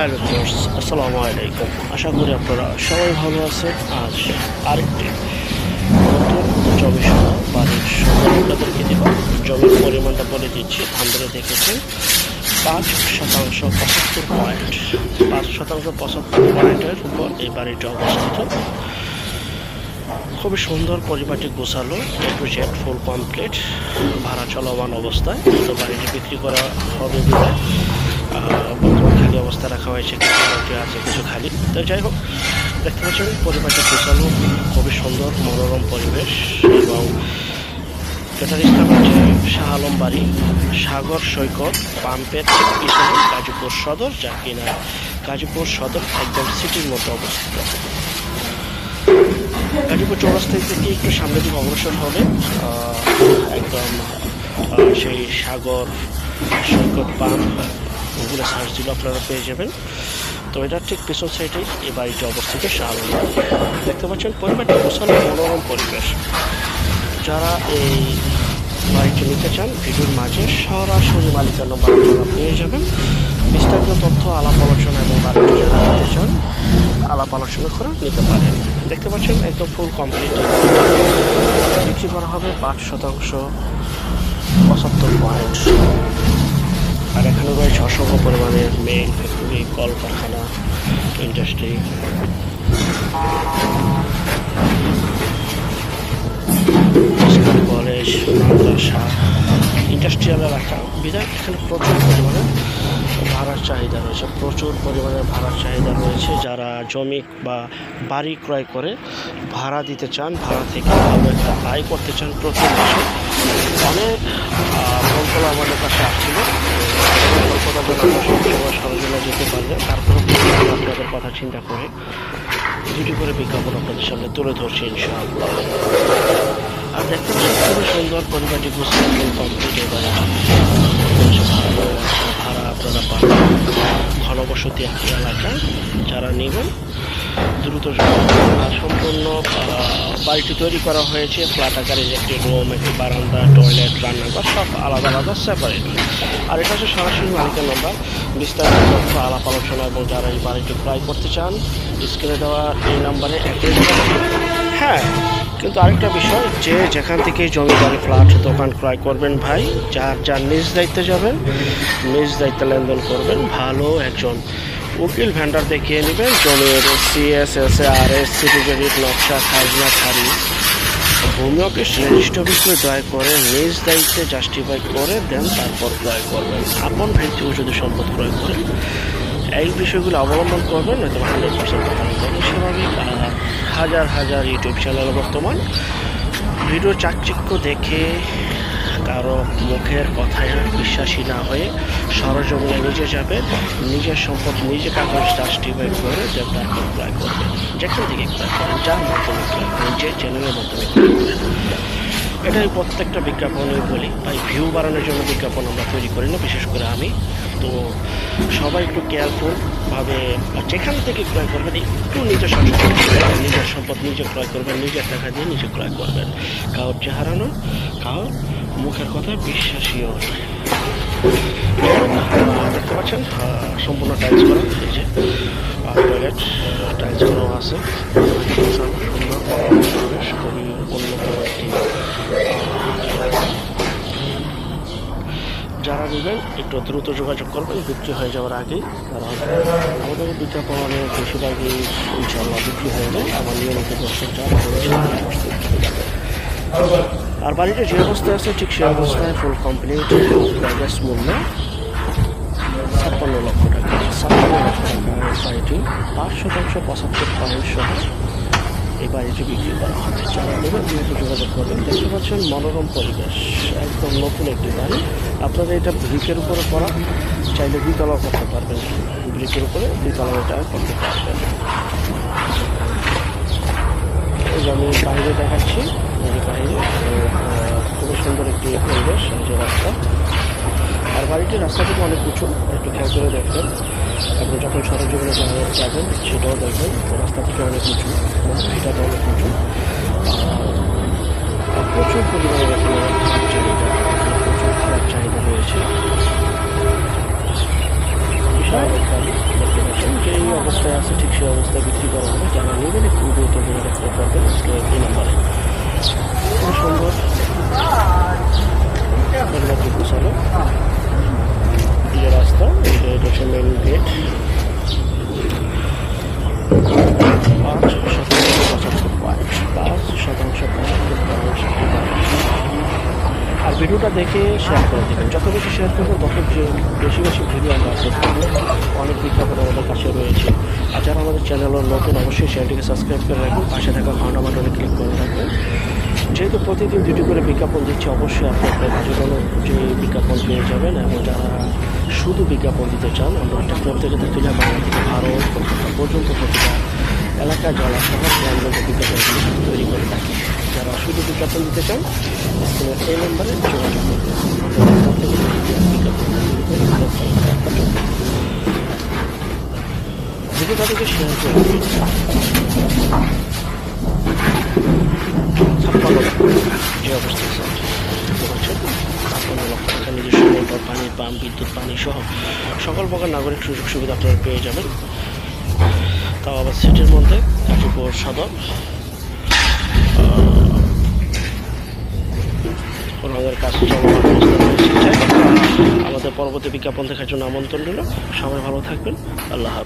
Hello viewers, আসসালামু আলাইকুম। আশা করি আপনারা সবাই ভালো আছেন। আজ আরেকটি নতুন জমি সহ বাড়ির সঙ্গে আপনাদেরকে দেব। জমির পরিমাণটা বলে দিচ্ছি, ধরে দেখেছেন 5% 75 পয়েন্টের উপর এই বাড়িটি অবস্থিত। খুবই সুন্দর, পরিবারটি গোছালো, এ টু জেড ফুল কমপ্লিট, ভাড়া চলমান অবস্থায়। তো বাড়িটি বিক্রি করা হবে বলে বর্তমান খালি অবস্থা রাখা হয়েছে, কিছু আছে, কিছু খালি। তো যাই হোক, দেখতে পাচ্ছেন পরিবারটি গোছালো, খুবই সুন্দর মনোরম পরিবেশ। এবং এটার স্থান হচ্ছে শাহ আলম বাড়ি, সাগর সৈকত পাম্পের ঠিক পিছনে গাজীপুর সদর, যা কিনা গাজীপুর সদর একদম সিটির মধ্যে অবস্থিত। গাজীপুর চৌরাস্তা থেকে একটু সামনের দিকে অগ্রসর হলে একদম সেই সাগর সৈকত পাম্প গুগলে সার্চ দিলে আপনারা পেয়ে যাবেন। তো এটার ঠিক পিছন সাইডে এই বাড়িটি অবস্থিত, শাহ আলম বাড়ি। দেখতে পাচ্ছেন পরিবারটি গোছানো, মনোরম পরিবেশ। যারা এই বাড়িটি নিতে চান, ভিডিওর মাঝে সরাসরি মালিকের নম্বর আপনারা পেয়ে যাবেন। বিস্তারিত তথ্য, আলাপ আলোচনা এবং বাড়িটি যারা নিতে চান আলাপ আলোচনা করে নিতে পারেন। দেখতে পাচ্ছেন একদম ফুল কমপ্লিট। বিক্রি করা হবে 5% 75 পয়েন্ট। আর এখানে রয়েছে অসংখ্য পরিমাণের মেইন ফ্যাক্টরি, কলকারখানা, ইন্ডাস্ট্রি। কলেজ, মাদ্রাসা, ইন্ডাস্ট্রিয়াল এলাকা বিধায় এখানে প্রচুর পরিমাণে ভাড়ার চাহিদা রয়েছে, প্রচুর পরিমাণে ভাড়ার চাহিদা রয়েছে। যারা জমি বা বাড়ি ক্রয় করে ভাড়া দিতে চান, ভাড়া থেকে ভালো একটা আয় করতে চান প্রতি মাসে, অনেক ফোনগুলো আমাদের কাছে আসছিল। সরজমিনে যেতে পারলে তারপরে আপনাদের কথা চিন্তা করে দুটি করে বিজ্ঞাপন আপনাদের সামনে তুলে ধরছি ইনশাআল্লাহ। আর দেখতে পাচ্ছি খুবই সুন্দর, পরিবারটি গুছিয়ে কমপ্লিট। এবারে ভাড়া আপনারা পাবেন, ঘনবসতি একটি এলাকা। যারা নেবেন দ্রুত সম্পূর্ণ বাড়িটি তৈরি করা হয়েছে ফ্ল্যাট আকারের, একটি রুম, একটি বারান্দা, টয়লেট, রান্নাঘর সব আলাদা আলাদা সেপারেট। আর এটা হচ্ছে সরাসরি মালিকের নম্বর। বিস্তারিত তথ্য, আলাপ আলোচনা এবং যারা এই বাড়িটি ক্রয় করতে চান স্ক্রিনে দেওয়া এই নাম্বারে একই। হ্যাঁ, কিন্তু আরেকটা বিষয়, যে যেখান থেকে জমি বাড়ি ফ্ল্যাট দোকান ক্রয় করবেন ভাই, যার নিজ দায়িত্বে যাবেন, নিজ দায়িত্বে লেনদেন করবেন। ভালো একজন উকিল ভেন্ডার দেখিয়ে নেবেন। জমির CSSARS, সিটিজেরিট, নকশা, খাজনা, খারিজ, ভূমি অফিস, রেজিস্ট্রি অফিসে দয়া করে নিজ দায়িত্বে জাস্টিফাই করে দেন, তারপর ক্রয় করবেন। আপন ব্যক্তিও যদি সম্পদ ক্রয় করেন, এই বিষয়গুলো অবলম্বন করবেন, নয়তো 100% প্রতারণা করবেন। স্বাভাবিক হাজার হাজার ইউটিউব চ্যানেল বর্তমান ভিডিও চাকচিক্য দেখে কারো মুখের কথায় বিশ্বাসী না হয়ে সরজমিনে নিজে যাবেন, নিজের সম্পদ নিজে কাগজ জাস্টিফাই করে দেন, তারপর ক্রয় করবেন। যেখান থেকে ক্রয় করেন, যার মাধ্যমে ক্রয় করেন, যে চ্যানেলের মাধ্যমে ক্রয় করেন। এটাই প্রত্যেকটা বিজ্ঞাপনে বলি ভাই, ভিউ বাড়ানোর জন্য বিজ্ঞাপন আমরা তৈরি করি না, বিশেষ করে আমি। তো সবাই একটু কেয়ারফুলভাবে যেখান থেকে ক্রয় করবেন একটু নিজের সচেতন, নিজের সম্পদ নিজে ক্রয় করবেন, নিজের টাকা দিয়ে নিজে ক্রয় করবেন। কারোর চেহারানো, কারোর মুখের কথায় বিশ্বাসীও নয়। দেখতে পাচ্ছেন সম্পূর্ণ টাইলস করা, এই যে টয়লেট টাইলস করাও আছে। সুন্দর পরিবেশ, খুবই উন্নত একটি। যারা নেবেন একটু দ্রুত যোগাযোগ করবেন, বিক্রি হয়ে যাওয়ার আগেই। কারণ আমাদের বিজ্ঞাপনে বেশিরভাগই ইনশাল্লাহ বিক্রি হয়ে যায়, আমার নিয়মিত দর্শক যারা রয়েছে। আর বাড়িটা যে অবস্থায় আছে ঠিক সেই অবস্থায় ফুল কমপ্লিট। প্যাকেজ মূল্য 56 লক্ষ টাকা। 56 লক্ষ টাকার বাড়িটি 5% 75 পয়েন্ট সহ এই বাড়িটি বিক্রি করা হবে। যারা নেবেন দ্রুত যোগাযোগ করবেন। দেখতে পাচ্ছেন মনোরম পরিবেশ, একদম নতুন একটি বাড়ি। আপনারা এটা ব্রিকের উপরে করা, চাইলে দ্বিতলাও করতে পারবেন, ব্রিকের উপরে দ্বিতলা এটা করতে পারবেন। আমি বাইরে দেখাচ্ছি, বাইরে খুবই সুন্দর একটি পরিবেশ, যে রাস্তা। আর বাড়িটির রাস্তা থেকে অনেক উঁচু, একটু খেয়াল করে দেখবেন। আপনি যখন সরজমিনে যাবেন সেটাও দেখবেন, রাস্তা থেকে অনেক উঁচু, এটাও অনেক উঁচু। প্রচুর পরিমাণে এখানে ভাড়ার চাহিদা, প্রচুর ভাড়ার চাহিদা রয়েছে। বিশাল বাড়ি দেখতে পাচ্ছেন। ভিডিওটা দেখে শেয়ার করে দেবেন। যত বেশি শেয়ার করবেন তত বেশি বেশি ভিডিও আমরা আপলোড করবো। অনেক বিজ্ঞাপন আমাদের কাছে রয়েছে। আর যারা আমাদের চ্যানেলের নতুন অবশ্যই চ্যানেলটিকে সাবস্ক্রাইব করে রাখবেন, পাশে থাকা ঘন্টা বাটনে ক্লিক করে রাখবেন। যেহেতু প্রতিদিন দুটি করে বিজ্ঞাপন দিচ্ছে, অবশ্যই আপনাদের যেগুলো যে বিজ্ঞাপন পেয়ে যাবেন। এবং যারা শুধু বিজ্ঞাপন দিতে চান, আমরা টেকনোলজি থেকে তুলে বাংলা থেকে ভারত কলকাতা পর্যন্ত প্রতিটা এলাকা জেলা শহর গ্রামগঞ্জে বিজ্ঞাপনগুলি তৈরি করে থাকি। যারা শুধু বিজ্ঞাপন দিতে চান স্ক্রিনের এই নম্বরে যোগাযোগ করবেন। ভিডিওটা থেকে শেয়ার করে যে অবস্থা লক্ষ টাকা নিজস্ব মোটর, পানির পাম্প, বিদ্যুৎ, পানি সহ সকল প্রকার নাগরিক সুযোগ সুবিধা আপনারা পেয়ে যাবেন, তাও আবার সিটির মধ্যে, গাজীপুর সদর। আমাদের কাজ চলমান অবস্থা রয়েছে। আমাদের পরবর্তী বিজ্ঞাপন দেখার জন্য আমন্ত্রণ রইল। সবাই ভালো থাকবেন। আল্লাহ হাফেজ।